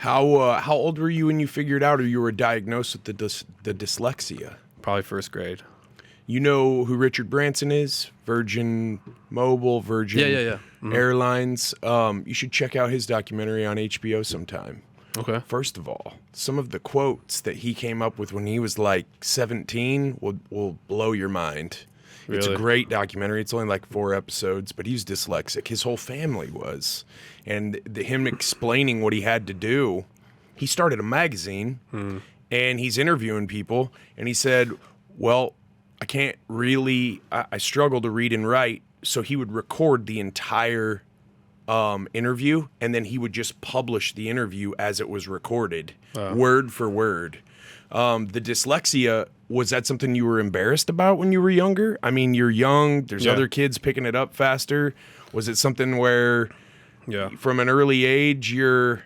How old were you when you figured out, or you were diagnosed with the dyslexia? Probably first grade. You know who Richard Branson is? Virgin Mobile, Virgin Yeah. Airlines. You should check out his documentary on HBO sometime. Okay. First of all, some of the quotes that he came up with when he was like 17 will blow your mind. It's a Really? great documentary. It's only like 4 episodes, but he's dyslexic. His whole family was. And him explaining what he had to do, he started a magazine and he's interviewing people. And he said, well, I can't really, I struggle to read and write. So he would record the entire interview, and then he would just publish the interview as it was recorded, word for word. The dyslexia, was that something you were embarrassed about when you were younger? I mean, you're young, there's other kids picking it up faster. Was it something where from an early age you're...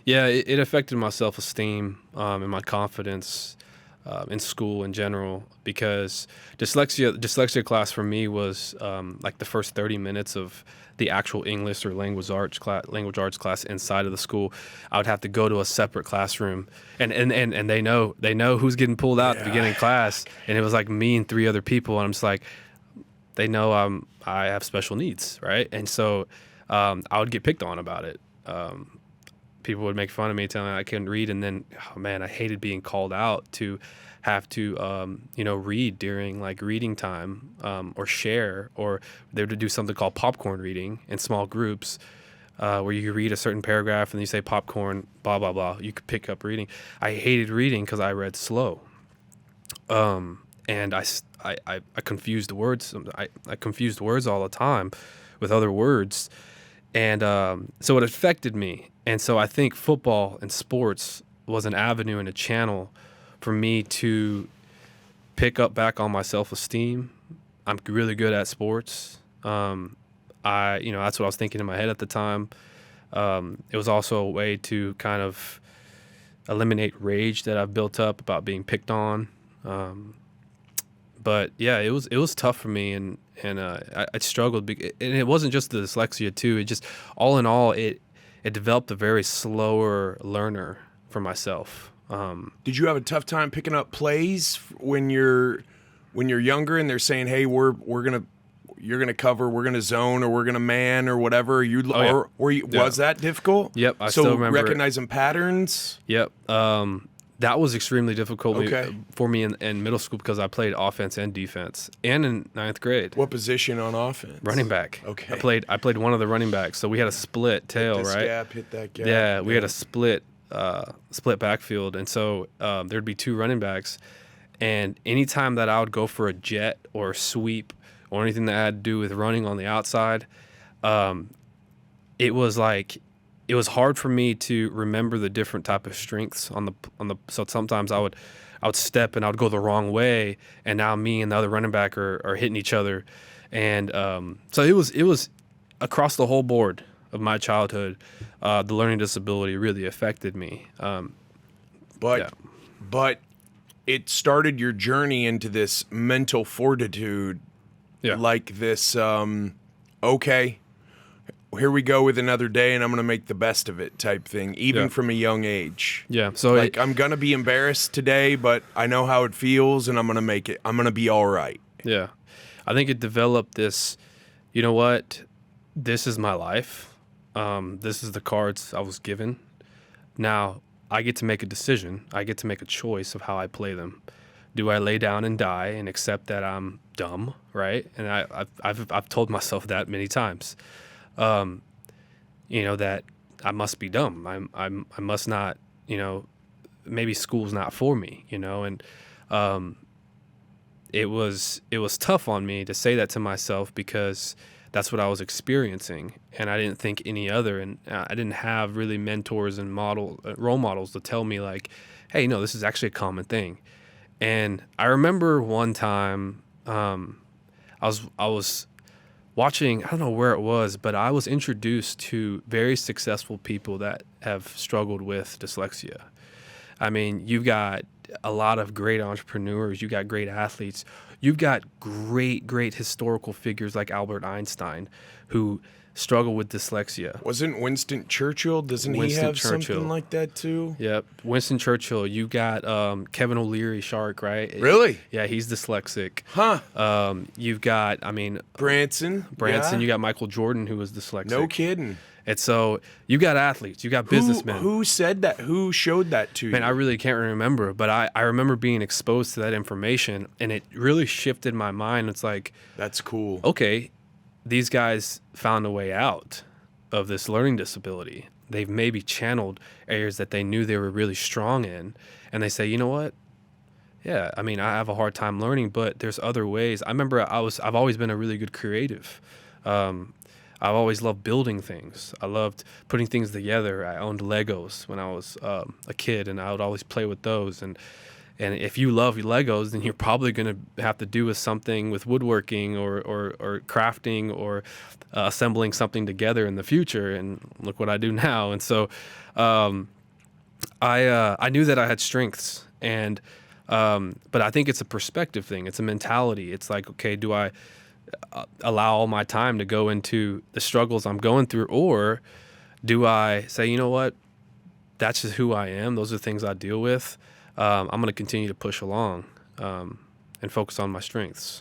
Yeah, it affected my self-esteem and my confidence in school in general, because dyslexia class for me was like the first 30 minutes of the actual English or language arts class inside of the school. I would have to go to a separate classroom, and they know who's getting pulled out at the beginning of class, and it was like me and 3 other people, and I'm just like, they know I have special needs, right? And so I would get picked on about it. People would make fun of me, telling me I couldn't read, and then, oh man, I hated being called out to have to, read during like reading time, or share, or they would do something called popcorn reading in small groups, where you read a certain paragraph and you say popcorn, blah, blah, blah. You could pick up reading. I hated reading because I read slow. And I confused words. I confused words all the time with other words. And so it affected me. And so I think football and sports was an avenue and a channel for me to pick up back on my self-esteem. I'm really good at sports. That's what I was thinking in my head at the time. It was also a way to kind of eliminate rage that I've built up about being picked on. But yeah, it was tough for me, and I struggled. And it wasn't just the dyslexia too. It just, all in all, it developed a very slower learner for myself. Did you have a tough time picking up plays when you're younger and they're saying, hey, you're gonna cover, we're gonna zone, or we're gonna man, or whatever? Was that difficult? Yep, I still remember recognizing patterns. Yep. That was extremely difficult for me in middle school, because I played offense and defense, and in 9th grade. What position on offense? Running back. Okay. I played one of the running backs, so we had a split tail, right? Hit that gap. Yeah, we had a split backfield, and so there'd be 2 running backs, and anytime that I would go for a jet or a sweep or anything that had to do with running on the outside, it was hard for me to remember the different type of strengths on the. So sometimes I would step and I would go the wrong way, and now me and the other running back are hitting each other, and so it was across the whole board of my childhood. The learning disability really affected me. But it started your journey into this mental fortitude, like this. Okay, here we go with another day, and I'm going to make the best of it type thing, even from a young age. Yeah. So like, I'm going to be embarrassed today, but I know how it feels, and I'm going to make it. I'm going to be all right. Yeah. I think it developed this, you know what? This is my life. This is the cards I was given. Now I get to make a decision. I get to make a choice of how I play them. Do I lay down and die and accept that I'm dumb, right? And I've told myself that many times. That I must be dumb. I must not, maybe school's not for me, and it was tough on me to say that to myself, because that's what I was experiencing, and I didn't think any other, and I didn't have really mentors and role models to tell me like, hey, no, this is actually a common thing. And I remember one time I was watching, I don't know where it was, but I was introduced to very successful people that have struggled with dyslexia. I mean, you've got a lot of great entrepreneurs, you got great athletes, you've got great historical figures like Albert Einstein, who struggle with dyslexia. Wasn't Winston Churchill? Doesn't he Winston have Churchill. something like that too? Yep, Winston Churchill. You got Kevin O'Leary, Shark, right? Really? Yeah, he's dyslexic. Huh? You've got, Branson. Branson. Yeah. You got Michael Jordan, who was dyslexic. No kidding. And so you got athletes, you got businessmen. Who said that? Who showed that to you? Man, I really can't remember, but I remember being exposed to that information, and it really shifted my mind. It's like, That's cool. okay, these guys found a way out of this learning disability. They've maybe channeled areas that they knew they were really strong in, and they say, you know what? Yeah, I have a hard time learning, but there's other ways. I remember I've always been a really good creative. I've always loved building things. I loved putting things together. I owned Legos when I was a kid, and I would always play with those. And if you love Legos, then you're probably going to have to do with something with woodworking or crafting or assembling something together in the future. And look what I do now. And so I knew that I had strengths, and but I think it's a perspective thing. It's a mentality. It's like, okay, do I allow all my time to go into the struggles I'm going through, or do I say, you know what, that's just who I am. Those are things I deal with. I'm going to continue to push along and focus on my strengths.